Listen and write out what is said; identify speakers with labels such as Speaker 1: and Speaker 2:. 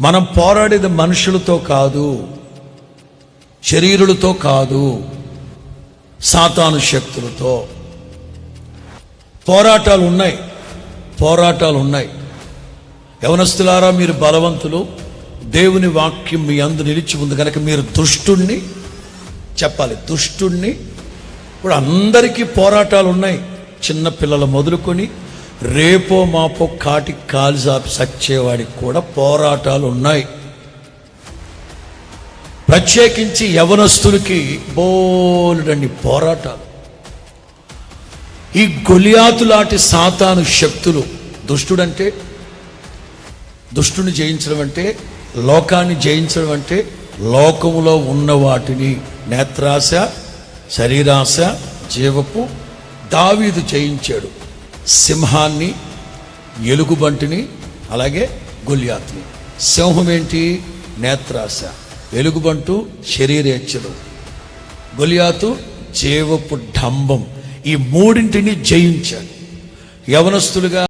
Speaker 1: మనం పోరాడేది మనుషులతో కాదు, శరీరులతో కాదు, సాతాను శక్తులతో. పోరాటాలు ఉన్నాయి. యవనస్తులారా, మీరు బలవంతులు, దేవుని వాక్యం మీ అందు నిలిచి ఉంది కనుక మీరు దుష్టుణ్ణి చెప్పాలి. దుష్టుణ్ణి ఇప్పుడు అందరికీ పోరాటాలు ఉన్నాయి. చిన్న పిల్లలు మొదలుకొని రేపో మాపో కాటికి కాలు చాపి సచ్చేవాడికి కూడా పోరాటాలు ఉన్నాయి. ప్రత్యేకించి యవనస్తులకి బోలెడన్ని పోరాటాలు. ఈ గొలియాతు లాంటి సాతాను శక్తులు, దుష్టుని జయించడం అంటే, లోకాన్ని జయించడం అంటే, లోకములో ఉన్న వాటిని, నేత్రాశ, శరీరాశ, జీవపు. దావీదు జయించాడు సింహాన్ని, ఎలుగుబంటిని, అలాగే గొలియాతుని. సింహం ఏంటి? నేత్రాశ. ఎలుగుబంటు శరీరేచ్ఛలు. గొలియాతు జీవపు డంబం. ఈ మూడింటిని జయించాడు. యవనస్తులుగా